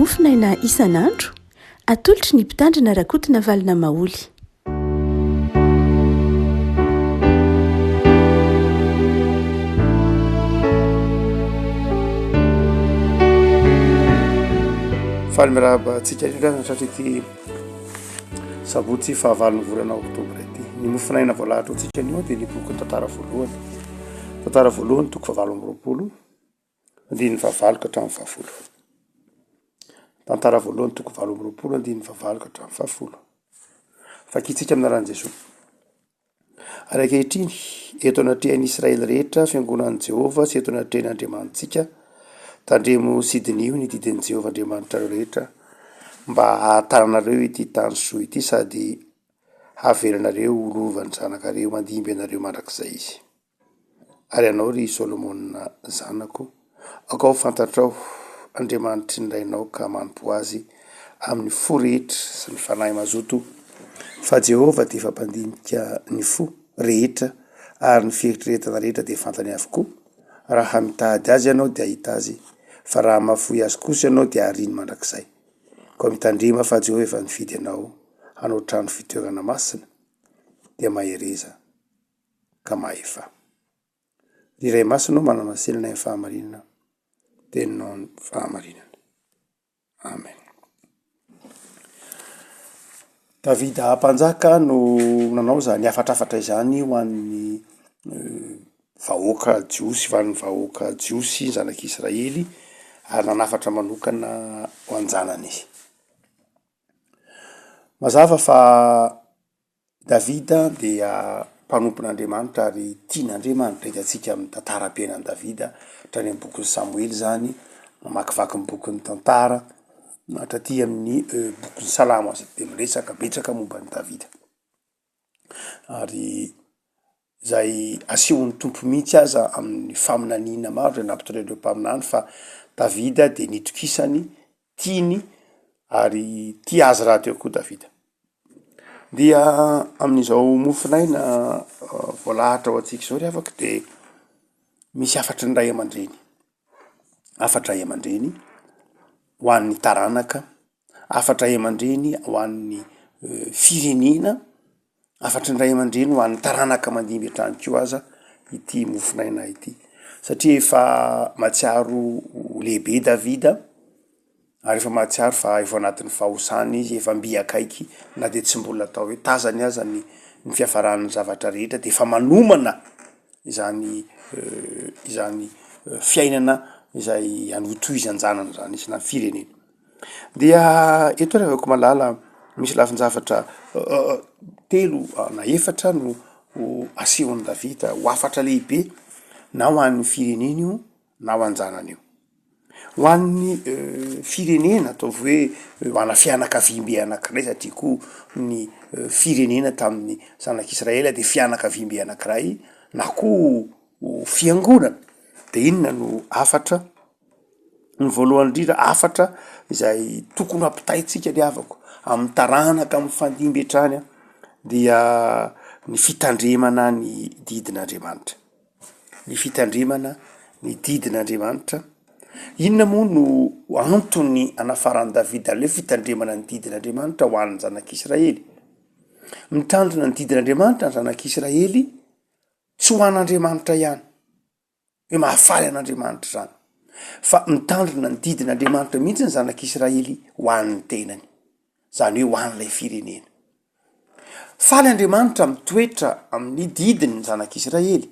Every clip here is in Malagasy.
mofinaina isan'andro atolotry ny mpitandrina rakotina valina maoly. Faly mirahaba antsika indrindra satria ity sabotsy fahavalon'ny volana oktobra ity ny mofinaina voalahatra antsika anio dia ny boky tantara voalohany toko fahavalo amby roapolo andininy fahavalo ka hatramin'ny fahafolo. Tantara voalohany toko valo amby roapolo andininy fahavalo ka hatramin'ny fahafolo. Fakitsika amin'ny anaran'i Jesosy. Ary ankehitriny eto anatrehan'ny Israely rehetra fiangonan'i Jehovah sy eto anatrehan'Andriamanitsika tandremo sidinio ny didin'i Jehovah Andriamanitra rehetra mba hahatananareo ity tany soa ity sady haveranareo lovan'ny zanakareo mandimby anareo mandrakizay izy. Ary anao ry Solomona zanako, akao fantatrao Andriamanitry indrainao ka manompo azy amin'ny fo rehetra sy ny fanahy mazoto fa Jehovah dia fampandinika ny fo rehetra ary ny fieritrretana rehetra dia fantany avokoa. Raha mitady azy ianao dia ahita azy, fa raha mahafoy azy kosa ianao dia ariny mandrakizay. Koa mitandrema fa Jehovah efa nifidy ianao hanao trano fitoerana masina dia mahereza ka mahefa. Iray masinao manana selina ny fahamarinana teninao ny fahamarinana. Amen. Davida mpanjaka no nanao zany afatrafatra izany ho an'ny vahoaka jiosy, van'ny vahoaka jiosy zanak'Israely ary nanafatra manokana ho anjanany izy. Mazava fa Davida dia mpanompon'Andriamanitra ary tian'Andriamanitra. Hitantsika amin'ny tantara-piainan'i Davida hatrany amin'ny bokin'ny Samoely zany, mamakivaky ny bokin'ny tantara hatraty amin'ny bokin'ny Salamo azy dia miresaka betsaka momban'i Davida. Ary izay asehon'ny tompo mihitsy aza amin'ny faminaniana maro izay nampitondraireo mpaminany fa Davida dia nitokisany, tiany ary tia azy raha teo koa Davida. Dia amin'izao mofinaina voalahatra ho antsika izao ry afaka dia misy afatra ny ray aman-dreny. Afatra ray aman-dreny ho an'ny taranaka, afatra ray aman-dreny ho an'ny firenena, afatra ny ray aman-dreny ho an'ny taranaka mandimby hatrany koa aza ity mofinaina ity. Satria efa matsiaro lehibe Davida ary efa matsiaro fa efa anatin'ny fahosany izy, efa mbiakaiky na dia tsy mbola atao hoe tazany aza ny fiafaran'ny zavatra rehetra dia efa manomana izany fiainana izay anotohizan-janany zany izy na firenena. Dia eto ary avako malala misy lafin-javatra telo na efatra no asehon'i Davida ho afatra lehibe na ho an'ny firenena io na ho an-janany io. Ho an'ny firenena ataovy hoe ho ana fianakaviam-be anankiray satria koa ny firenena tamin'ny zanak'Israely dia fianakaviam-be anankiray na koa fiangonana. Dia inona no afatra? Ny voalohany indrindra afatra izay tokony hampitaitsika ny avako amin'ny taranaka amin'ny fandimby hatrany dia ny fitandremana ny didin'Andriamanitra. Ny fitandremana ny didin'Andriamanitra. Inona moa no antony anafaran'i Davida le fitandremana ny didin'Andriamanitra ho an'ny zanak'Israely? Mitandrina ny didin'Andriamanitra ny zanak'Israely tsy ho an'Andriamanitra ihany, hoe mahafaly an'Andriamanitra zany, fa mitandrina ny didin'Andriamanitra mihitsy ny zanak'Israely ho an'ny tenany, zany hoe ho an'ilay firenena. Faly Andriamanitra mitoetra amin'ny didiny ny zanak'Israely,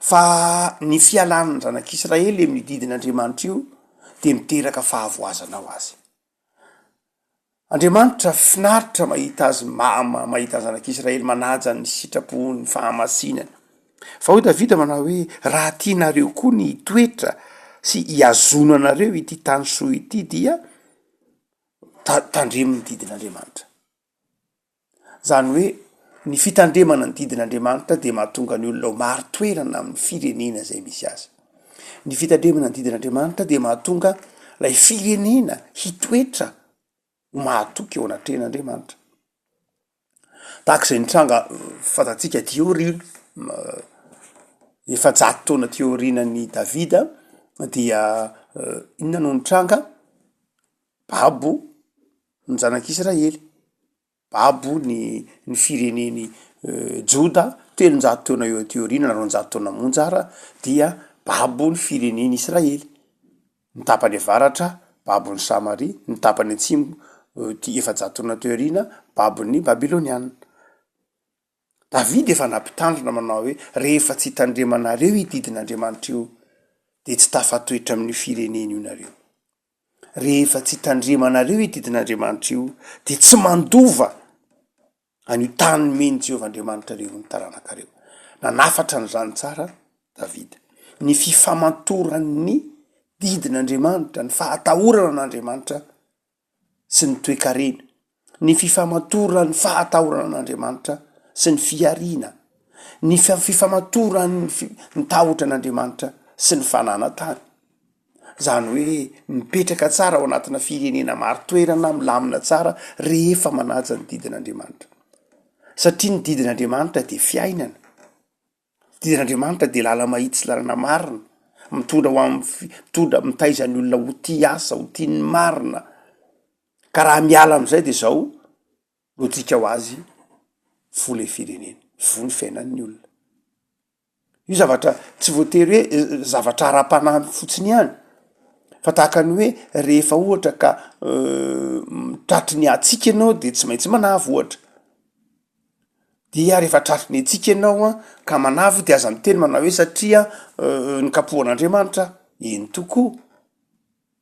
fa ny fialan'ny zanak'Israely amin'ny didin'Andriamanitra io dia miteraka fahavoazana ho azy. Andriamanitra finaritra mahita azy mahita zanak'Israely manaja ny sitrapony, ny fahamasinana. Fa hoy Davida manao hoe raha tianareo koa ny toetra sy hiazona anareo ity tany soa ity dia tandremo ny didin'Andriamanitra. Zany hoe ny fitandremana ny didin'Andriamanitra dia mahatonga ny olona ho maro toerana amin'ny firenena izay misy azy. Ny fitandremana ny didin'Andriamanitra dia mahatonga ilay firenena hitoetra ho mahatoky eo anatrehan'Andriamanitra. Tahak'izay nitranga fantatsika teorina efa 100 taona teorinan'ny Davida dia inona no nitranga babo ny zanak'Israely, babo ny fireneny Joda telonjato taona eo teoriana na roanjato taona monjara dia babo ny fireneny Israely. Ny tapany avaratra babon'ny Samaria, ny tapany atsimo ty efajato taona teoriana babon'ny Babiloniana. Davidy efa nampitandrina manao hoe rehefa tsy hitandremanareo hitidin'Andriamanitra io de tsy tafatoetra amin'ny fireneny io nareo. Rehefa tsy hitandremanareo hitidin'Andriamanitra io de tsy mandova an'io tany meny Jehovah Andriamanitra reo ny taranakareo. Nanafatra n'izany tsara Davida. Ny fifamatoran'ny didin'Andriamanitra, ny fahatahorana n'Andriamanitra sy ny toe-karena, ny fifamatoran'ny fahatahorana n'Andriamanitra sy ny fiariana, ny fifamatoran'ny ny tahotra n'Andriamanitra sy ny fananatany. Zany hoe mipetraka tsara ao anatina firenena maro toerana milamina tsara rehefa manaja ny didin'Andriamanitra. Satria ny didin'Andriamanitra de fiainana. Ny didin'Andriamanitra de lala mahitsy sy lalana marina, mitondra ho mitondra mitaiza ny olona ho tia asa, ho tiany marina. Ka raha miala am'izay de zao lotsika ho azy vola firenena, voly fiainan'ny olona. Io zavatra tsy voatery hoe zavatra ara-panahy fotsiny ihany, fa tahaka ny hoe rehefa ohatra ka tratry ny atsika ianao de tsy maintsy manavy ohatra. Dia rehefa tratry ny atsika ianao ka manavy de aza miteny manao hoe satria ny kapohan'Andriamanitra eny tokoa.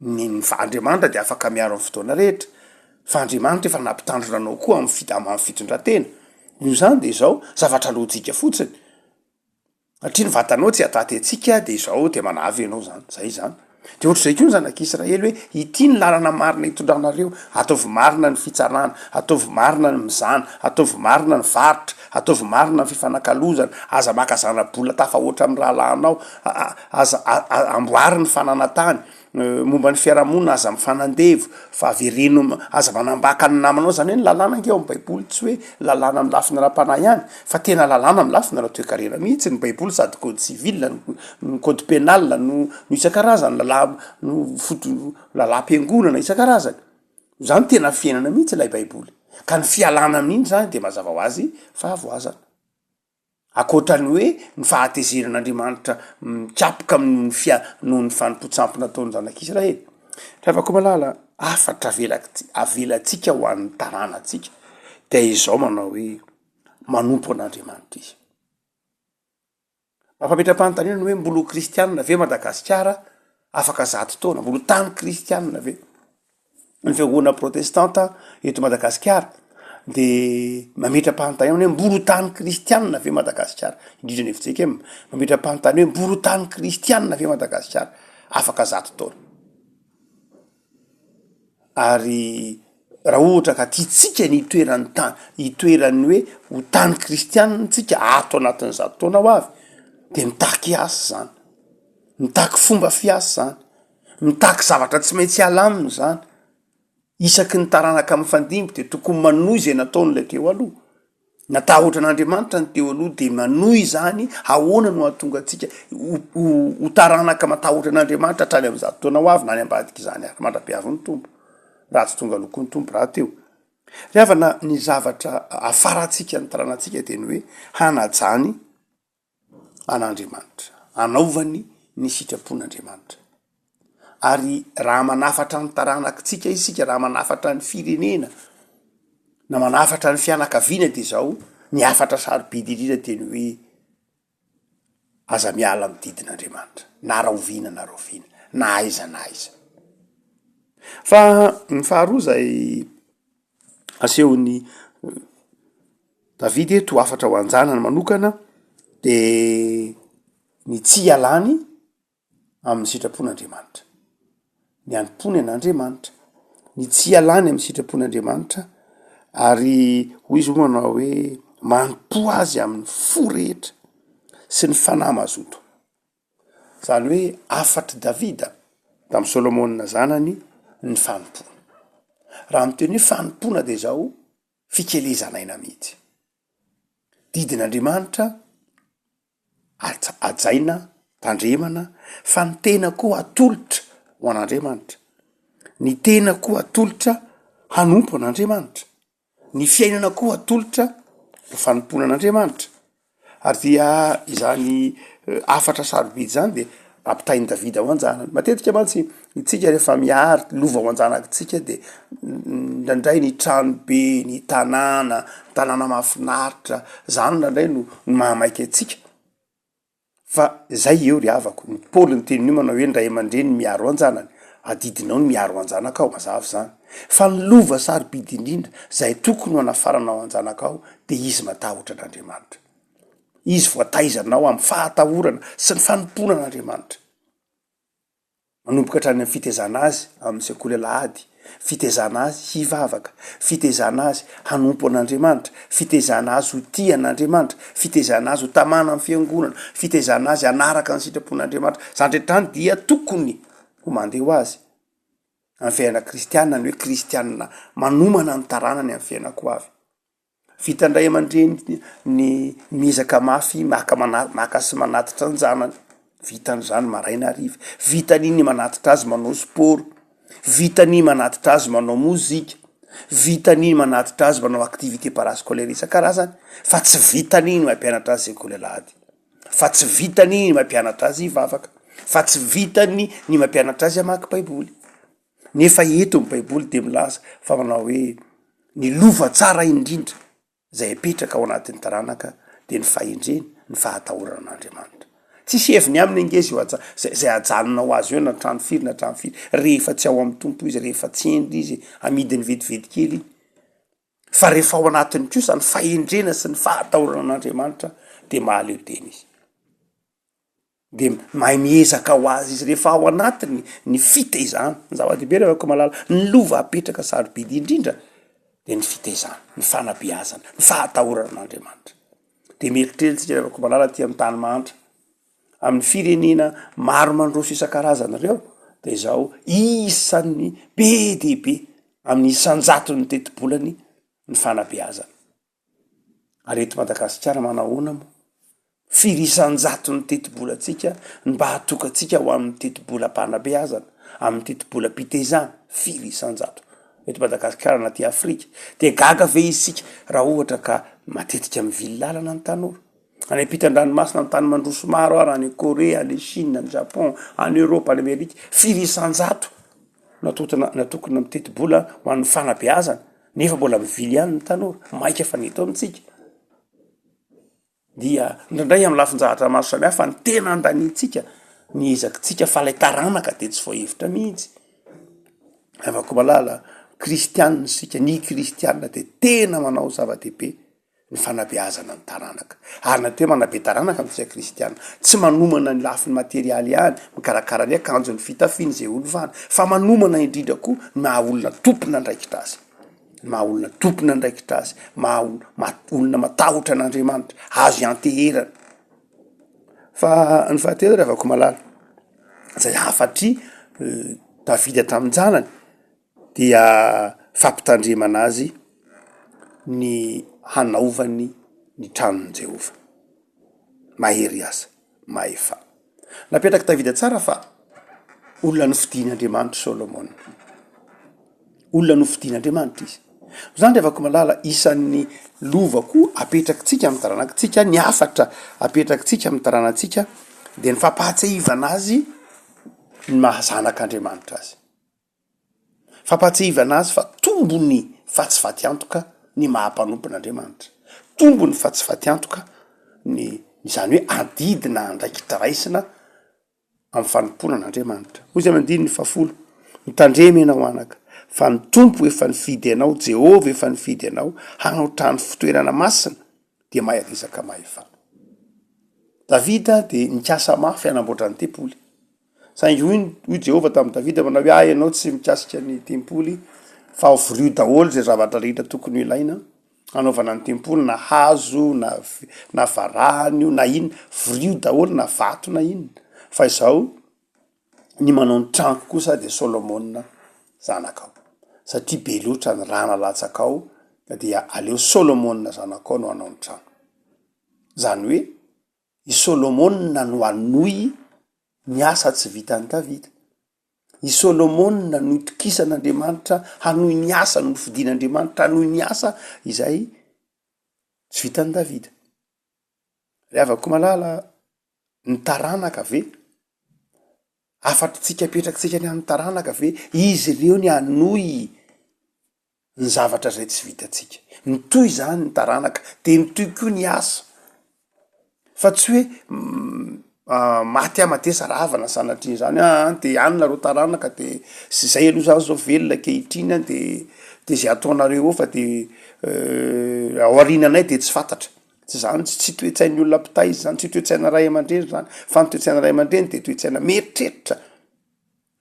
Ny Andriamanitra de afaka miaro amin'ny fotoana rehetra. Fa Andriamanitra efa nampitandrina anao koa amin'ny fitondratena. Io zany de zao zavatra lojika fotsiny. Satria ny vatanao tsy ataty atsika de zao de manavy ianao zany, zay zany. De ohatr'izay koa ny zanak'Israely hoe ity ny lalana marina hitondranareo, ataovy marina ny fitsarana, ataovy marina ny mizana, ataovy marina ny varotra, ataovy marina ny fifanakalozana, aza maka zana-bola tafahoatra amin'ny rahalanao, aza amboary ny fananatany, momba ny fiarahamonina aza mifanandevo, fa avereno aza manambaka ny namanao. Zany hoe ny lalàna nkeo amin'ny Baiboly tsy hoe lalàna amin'ny lafiny ara-panahy ihany, fa tena lalàna amin'ny lafiny ara-toe-karena mihitsy ny Baiboly, sady code civil, ny code pénal no isan-karazany, lalàm-piangonana isan-karazany. Zany tena fiainana mihitsy ilay Baiboly. Ka ny fialana amin'iny zany de mazava ho azy fahavoazana. Akoatrany hoe ny fahatezeran'Andriamanitra mikapoka noho ny fanompontsampona nataony zanak'Israely. Raha koa malala afatra avelatsika ho an'ny taranantsika de izao manao hoe manompo an'Andriamanitra izy. Mampametra-panontaniana hoe mbolo kristianina ve Madagasikara? Afaka 100 taona, mbolo tany kristianina ve? Ny fiangonana protestanta eto Madagasikara de mametra-panontaniana hoe mbolo tany kristianina ve Madagasikara? Indrindra ny efitsika mametra-panontaniana hoe mbolo tany kristianina ve Madagasikara? Afaka 100 taona. Ary raha ohatra ka tiatsika ny itoeran'ny hoe ho tany kristianina tsika ato anatin'ny 100 taona ho avy, de mitaky asa zany, mitaky fomba fiasa zany, mitaky zavatra tsy maintsy alaminy zany. Isaky ny taranaka mifandimby de tokony manohy zay nataon'ilay teo aloha. Natahotra an'Andriamanitra ny teo aloha de manohy zany ahoana no ahatonga atsika ho taranaka matahotra an'Andriamanitra hatrany amin'ny 100 taona ho avy na any ambadika izany ary mandra-piavin'ny tompo. Raha tsy tonga lokon'ny tompo raha teo. Riavana ny zavatra afaratsika ny taranantsika de ny hoe hanajany an'Andriamanitra, anaovany ny sitrapon'Andriamanitra. Ary raha manafatra ny taranakitsika isika, raha manafatra ny firenena, na manafatra ny fianakaviana de zao ny afatra sarobidy indrindra teny hoe aza miala amin'ny didin'Andriamanitra, na rahoviana na rahoviana, na aiza na aiza. Fa ny faharoa zay asehon'ny Davidy eto afatra ho anjanany manokana de ny tsy ialany amin'ny sitrapon'Andriamanitra. Ny anom-pony an'Andriamanitra, ny tsy ialany amin'ny sitrapon'Andriamanitra, ary hoy izy manao hoe manompo azy amin'ny fo rehetra sy ny fanahy mazoto. Zany hoe afatry Davida tamin'ny Solomonina zanany ny fanompona. Raha miteny hoe fanompona de zao fikelezana aina mihitsy. Didin'Andriamanitra ajaina, tandremana, fa ny tena koa atolotra ho an'Andriamanitra. ny tena koa atolotra hanompo an'Andriamanitra, ny fiainana koa atolotra ny fanompoana an'Andriamanitra. Ary dia izany afatra sarobidy zany de ampitainy Davida ho anjanany. Matetika mantsy itsika rehefa miary lova ho anjanakitsika de ndraindray ny tranobe, ny tanàna mahafinaritra, zany ndraindray no mahamaiky atsika. Fa zay eo ry havako, ny Paoly ny tenin'io manao hoe ndray aman-dreny miaro anjanany, adidinao ny miaro anjanakao, mazava zany. Fa ny lova sarobidy indrindra zay tokony ho anafaranao anjanakao de izy matahotra an'Andriamanitra. Izy voataizanao amin'ny fahatahorana sy ny fanompona an'Andriamanitra. Manomboka hatrany amin'ny fitezana azy amin'ny sekoly alahady, fitezana azy hivavaka, fitezana azy hanompo an'Andriamanitra, fitezana azy ho tia an'Andriamanitra, fitezana azy ho tamana amin'ny fiangonana, fitezana azy hanaraka ny sitrapon'Andriamanitra. Zany rehetrany dia tokony ho mandeha ho azy amin'ny fiainana kristianina, ny hoe kristianina manomana ny taranany amin'ny fiainako avy. Vitandray aman-dreny ny mizaka mafy maka sy manatitra ny zanany, vitan'izany maraina hariva, vitany ny manatitra azy manao sport, vitany manatitra azy manao mozika, vitany manatitra azy manao activité parascolaire isan-karazany, fa tsy vitany ny mampianatra azy sekoly alahady, fa tsy vitany ny mampianatra azy hivavaka, fa tsy vitany ny mampianatra azy hamaky baiboly. Nefa eto ny baiboly de milaza fa manao hoe ny lova tsara indrindra zay apetraka ao anatin'ny taranaka de ny fahendreny, ny fahatahorana an'Andriamanitra. Tsisy heviny aminy angezy io zay ajanonao azy eo na trano firy, rehefa tsy ao amin'ny tompo izy, rehefa tsy endry izy, amidiny vetivety kely. Fa rehefa ao anatiny kosa ny fahendrena sy ny fahatahorana an'Andriamanitra de mahaleo tena izy. De mahay miezaka ho azy izy rehefa ao anatiny ny fitezana, ny zava-dehibe rehefa malala ny lova apetraka sarobidy indrindra de ny fitezana, ny fanabeazana, ny fahatahorana an'Andriamanitra. De mieritreritsika rehefa malala aty amin'ny tany mantra, amin'ny firenena maro mandroso isan-karazana reo, de zao isan'ny be dehibe amin'ny isan-jaton'ny teti-bolany ny fanabeazana. Ary eto Madagasikara manahoana mo? Firy isan-jaton'ny teti-bolantsika mba hatokatsika ho amin'ny teti-bolam-panabeazana, amin'ny teti-bolam-pitezana, firy isan-jato eto Madagasikara anaty Afrika. De gaga ve isika raha ohatra ka matetika mivily lalana ny tanora, any ampitan-dranomasina amin'ny tany mandroso maro ary, any Korea, any Chine, any Japon, any Europe, any Amerika, firy isan-jato natokony amin'ny teti-bola ho an'ny fanabeazana, nefa mbola mivily ihany ny tanora, maika fa neto amintsika. Dia ndraindray amin'ny lafin-jahatra maro samihafa ny tena andanitsika, ny ezakitsika fa ilay taranaka de tsy voahevitra mihitsy. Avako malala kristianina sika, ny kristianina de tena manao zava-dehibe ny fanabeazana ny taranaka. Ary na hoe manabe taranaka amintsika kristianina, tsy manomana ny lafiny materialy ihany, mikarakara ny akanjo, ny fitafiany zay olovana, fa manomana indrindra koa maha olona tompona andraikitra azy, maha olona tompona andraikitra azy, maha olona matahotra an'Andriamanitra, azo ianteherana. Fa ny fahatelo rehefa malala zay afatry Davida tamin'ny janany dia fampitandremana azy ny hanaovany ny tranon'i Jehova. Mahery asa, mahefa. Napetraky Davida tsara fa olona nofidian'Andriamanitra Solomon. Olona nofidian'Andriamanitra izy. Zany rehefa malala isan'ny lovako apetrakitsika amin'ny taranakitsika, ny afatra apetrakitsika amin'ny taranantsika de ny fampahatsehivana azy ny mahazanak'Andriamanitra azy. Fampahatsehivana azy fa tombony fa tsy vatyantoka ny mahampanompon'Andriamanitra. Tombony fa tsy vatyantoka ny zany hoe adidina ndraikitra raisina amin'ny fanompona an'Andriamanitra. Ozy amandiny ny 10, mitandremy ianao anaka, fa ny tompo efa nifidy anao, Jehova efa nifidy anao hanao trano fitoerana masina dia mahay resaka mahefa. Davida de nikasa mafy hanamboatra ny tempoly. Saingy hoy Jehova tamin'ny Davida manao hoe ay ianao tsy mikasika ny tempoly fa ho vorio daholo zay zavatra rehetra tokony ilaina hanaovana ny tempoly, na hazo, na varahany io, na inona, vorio daholo, na vato na inona. Fa izao ny manao ny tranoko kosa de Solomon zanakao, satria be loatra ny rana latsakao dia aleo Solomon zanakao no hanao ny trano. Zany hoe i Solomon no anohy ny asa tsy vitan'ny Davida. i Solomona no itokisan'Andriamanitra hanohy ny asa no fidian'Andriamanitra hanohy ny asa izay tsy vitany Davida. Le avako malala ny taranaka ve afatritsika apetraksika ny amin'ny taranaka ve izy ireo ny hanohy ny zavatra zay tsy vitatsika. Mitohy zany ny taranaka de mitohy koa ny asa fa tsy hoe maty amatesa ravana sanatria zany de anona ro taranaka de sy zay aloha zany zao velona kehitrina de zay ataonareo fa de aorinanay de tsy fantatra. Tsy zany tsy toetsain'ny olona mpitay izy zany, tsy toetsaina ray aman-dreny zany fa ny toetsaina ray aman-dreny de toetsaina mieritreritra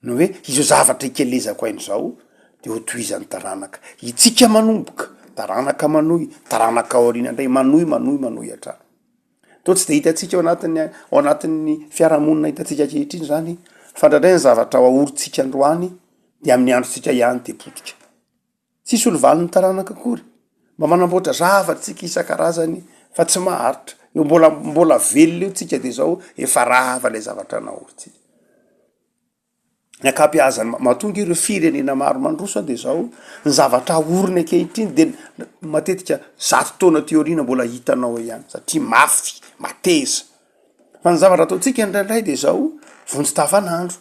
no hoe izao zavatra ikelezako aino zao de ho tohizan'ny taranaka. Itsika manomboka taranaka manohy, taranaka aoriana indray manohy hatrany. To tsy de hitatsika ao anatin'ny fiarahamonina hitatsika kehitriny zany fandrandray ny zavatra ahoritsika androany de amin'ny androtsika ihany de potika. Tsisy olo valiny taranaka akory mba manamboatra zavatsika isan-karazany fa tsy maharitra eo mbola velona eo tsika de zao efa rava lay zavatra nahoritsika. Ny akapiazany mahatonga ireo firenena maro mandroso de zao ny zavatra ahoriny ankehitriny de matetika 100 taona teoriana mbola hitanao ihany satria mafy mateza. Fa ny zavatra ataotsika indraindray de zao vonjy-davanandro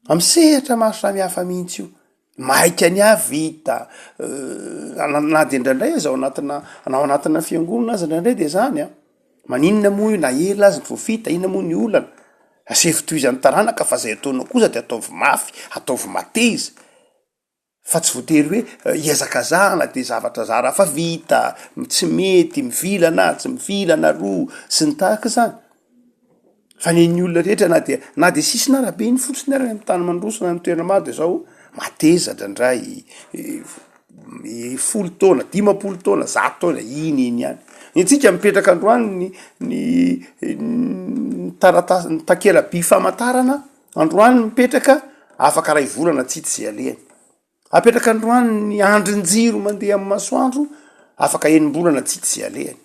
amin'ny sehatra maro samihafa mihitsy io maika ny avita na de indraindray aza ao anatina fiangonana azy indraindray de zany maninona moa io na ela azy vo fita inona moa ny olana asefy tohizan'ny taranaka fa zay ataonao kosa de ataovy mafy ataovy mateza fa tsy voatery hoe iazakazahana de zavatra zara fa vita tsy mety mivilana tsy mivilana roa sy ny tahaka zany fa ny olona rehetra na de sisy narabe ny fotsiny ary amin'ny tany mandrosona ny toerana maro de zao mateza ndraindray 10 taona 50 taona 100 taona iny ihany. Itsika mipetraka androany ny taratasy ny takela-by famantarana androany mipetraka afaka ray volana tsitsy zay alehany. Apetraka androany ny andrin-jiro mandeha amin'ny masoandro afaka enim-bolana tsitsy zay alehany.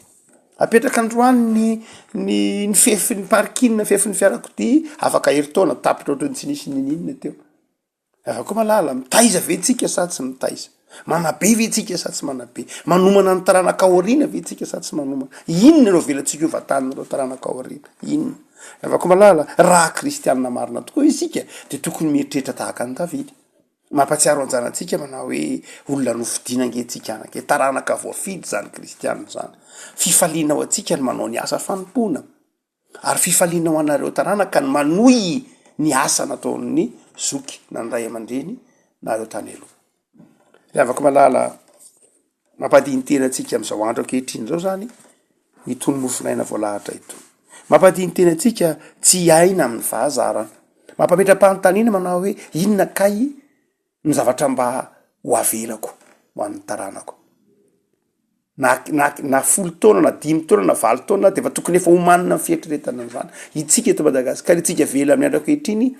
Apetraka androany ny fefin'ny parkina fefin'ny fiarakodia afaka herintaona tapitra ohatrany tsy nisy ninina teo. Afaka malala mitaiza ve tsika sa tsy mitaiza, manabe ve tsika sa tsy manabe, manomana ny taranaka aoriana ve tsika sa tsy manomana. Inona no velantsika ovatanina taranaka aoriana inona. Afaka malala raha kristianina marina tokoa isika de tokony mieritreritra tahaka ny Davida. Mampatsiaro anjanantsika manao hoe olona nofidina angetsika anake taranaka voafidy zany kristianina zany. Fifaliana ao atsika ny manao ny asa fanompona ary fifaliana ao anareo taranaka ny manohy ny asa nataon'ny zoky na ny ray aman-dreny na reo tany aloha. Afaka malala mampadiny tena atsika am'izao andro ankehitriny zao zany itony mofinaina voalahatra itony. Mampadiny tena atsika tsy aina amin'ny fahazarana. Mampametra-panontaniana manao hoe inona kay ny zavatra mba ho avelako ho an'ny taranako. Na 10 taona na 5 taona na 20 taona de fa tokony efa homanina amin'ny fieritriretana zany. Itsika eto Madagasikara itsika vela amin'ny andro ankehitriny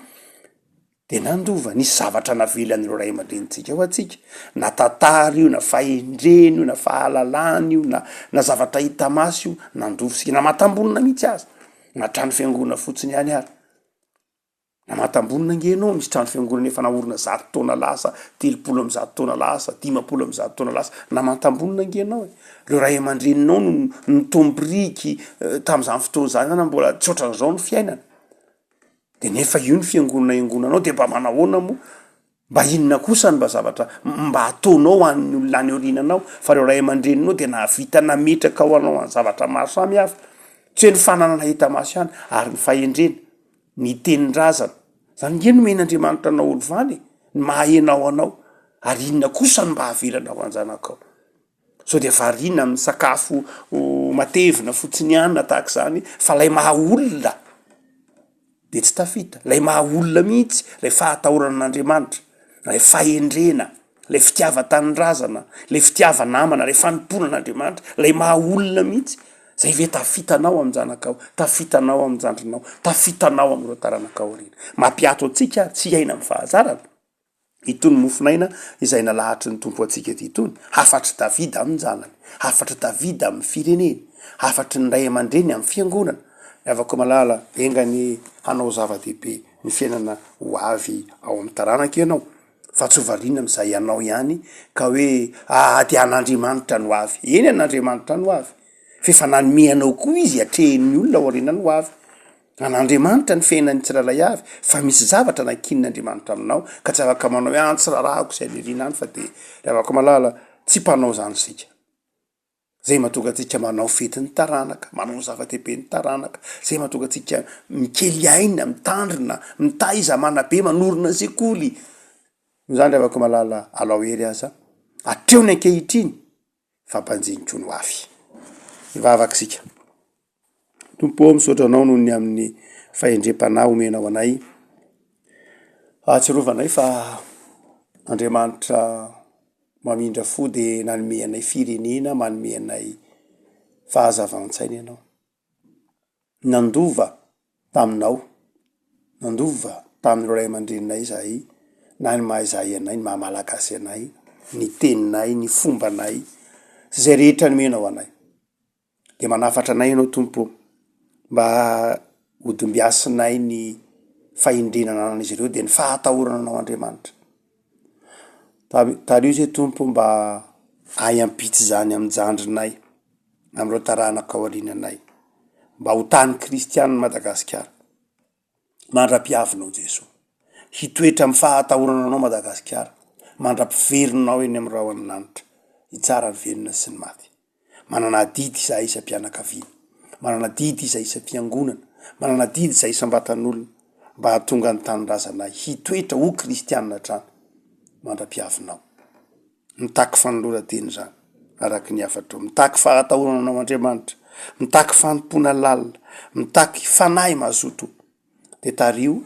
de nandova nisy zavatra navelan'ireo ray aman-drenitsika ao atsika na tantara io na fahendreny io na fahalalana io na zavatra hita masy io nandova sika na matambonina mihitsy azy na trano fiangonana fotsiny ihany ary na matambonina ngenao misy trano fiangonana efa naorina 100 taona lasa 30 amy 100 taona lasa 50 amy 100 taona lasa na matambonina ngenao reo ray aman-dreninao no tombriky tam'izany fotoana zany na mbola tsy ohatran'izao ny fiainana. De nefa io ny fiangonana iangonanao de mba manahoana moa mba inona kosa ny mba zavatra mba ataonao an'ny olona any orinanao fa reo ray aman-dreninao de nahavita nametraka ao anao any zavatra maro samy hafa tsy hoe ny fananana hita maso ihany ary ny fahendrena ny tenin-drazana zany nge nomen'Andriamanitra anao olo vany ny mahaenao anao ary inona kosa ny mba havelana ho anjanakao. So de varina amin'ny sakafo matevina fotsiny ihany na tahaka zany fa lay maha olona de tsy tafita lay maha olona mihitsy lay fahatahoranaan'Andriamanitra lay fahendrena lay fitiava-tanin-drazana lay fitiava-namana lay fanomponan'Andriamanitra lay maha olona mihitsy zay ve tafitanao amin'ny janakao tafitanao amin'ny jandrinao tafitanao amin'ireo taranaka aoriana. Mampiato atsika tsy aina amin'ny fahazarana itony mofinaina izay nalahatry ny tompo atsika ty itony. Hafatry Davida amin'ny janany, hafatry Davida amin'ny fireneny, hafatry ny ray aman-dreny amin'ny fiangonana. Afaka malala engany hanao zava-dehibe ny fiainana ho avy ao amin'ny taranaka ianao fa tsy hovariana am'izay ianao ihany ka hoe ty an'andriamanitra no avy. Eny an'andriamanitra no avy fa efa nanomeanao koa izy atrehin'ny olona aoriana no avy. An'andriamanitra ny fiainan'ny tsiralay avy fa misy zavatra nankinin'andriamanitra aminao ka tsy afaka manao hoe tsy rarahako izay nirina any fa de ravaka malala tsy mpanao zany sika. Zay mahatonga atsika manao fetin'ny taranaka, manao zava-dehibe ny taranaka, zay mahatonga atsika mikely aina, mitandrina, mitaiza manabe, manorina sekoly. Zany ravaka malala alao hery aza atreo ny ankehitriny fampanjiniko no avy. Ivavaka sika. Tompo misaotra anao noho ny amin'ny fahendrem-panahy omenao anay. Ahatsiarovanay fa Andriamanitra mamindra fo de nanome anay firenena, manome anay fahazavan-tsaina ianao. Nandova taminao, nandova tamin'ny ray aman-dreninay izahay, na ny mahaizay anay, ny mahamalagasy anay, ny teninay, ny fombanay, zay rehetra nomenao anay. De manafatra anay ianao Tompo mba hodimbiasinay ny fahendrenana an'izy ireo de ny fahatahorana anao Andriamanitra. Tario zay Tompo mba ampitsy zany amin'ny jandrinay, amin'ireo taranaka aoriananay, mba ho tany kristianina Madagasikara. Mandra-piavinao Jesoa, hitoetra amin'ny fahatahorana anao Madagasikara, mandra-piverinao eny amin'ny rahoan'anitra, hitsara ny velona sy ny maty. Manana didy izahay isam-pianakaviana, manana didy izahay isam-piangonana, manana didy izahay isam-batan'olona, mba hahatonga ny tanindrazanay hitoetra ho kristianina hatrany. Mandra-piavinao, mitaky fanoloran-teny zany araky ny afatro, mitaky fahatahorana anao Andriamanitra, mitaky fanompona lalina, mitaky fanahy mazoto, de tario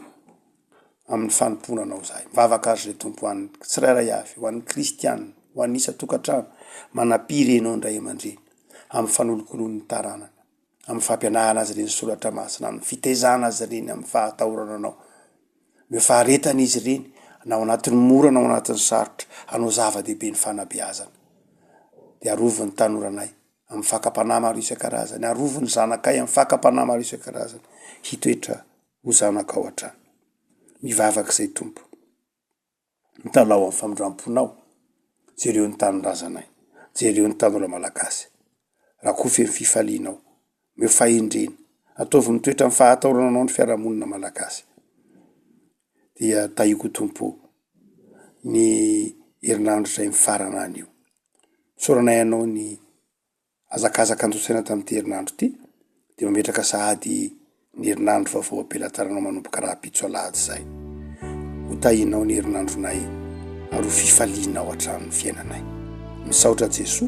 amin'ny fanompona anao zahay. Mivavaka azy le Tompo ho an'ny tsirairay avy, ho an'ny kristianina, ho an'ny isa-tokantrano, manam-pirenao indray aman-dreny amin'ny fanolokolon'ny taranaka, amin'ny fampianahana azy ireny soratra masina, amin'ny fitaizana azy ireny amin'ny fahatahorana anao, ny faharetan'izy ireny na ao anatin'ny mora na ao anatin'ny sarotra, hanao zava-dehibe ny fanabeazana. De arovon'ny tanoranay amin'ny fakapanahy maro isan-karazany, arovon'ny zanakay amin'ny fakapanahy maro isan-karazany, hitoetra ho zanakao hatrany. Mivavaka izay Tompo, mitalao amin'ny famindramponao, jereo ny tanindrazanay, jereo ny tanora malagasy, rakofy amin'ny fifalianao, meo fahendrena, ataovy mitoetra amin'ny fahatahorana anao ny fiarahamonina malagasy. Dia taiko Tompo ny herinandro izay mifarana anio. Soranay anao ny azakazaka andosaina tamin'ity herinandro ty, de mametraka sahady ny herinandro vaovao am-pelantaranao manomboka raha-pitso alahady zay. Ho tahinao ny herinandronay ary ho fifalianao hatramin'ny fiainanay. Misaotra Jesoa,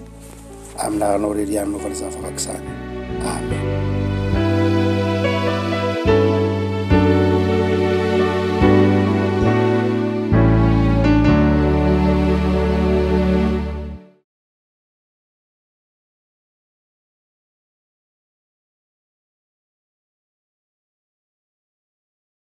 amin'ny anao rerianao valazany vavaka izany. Amen.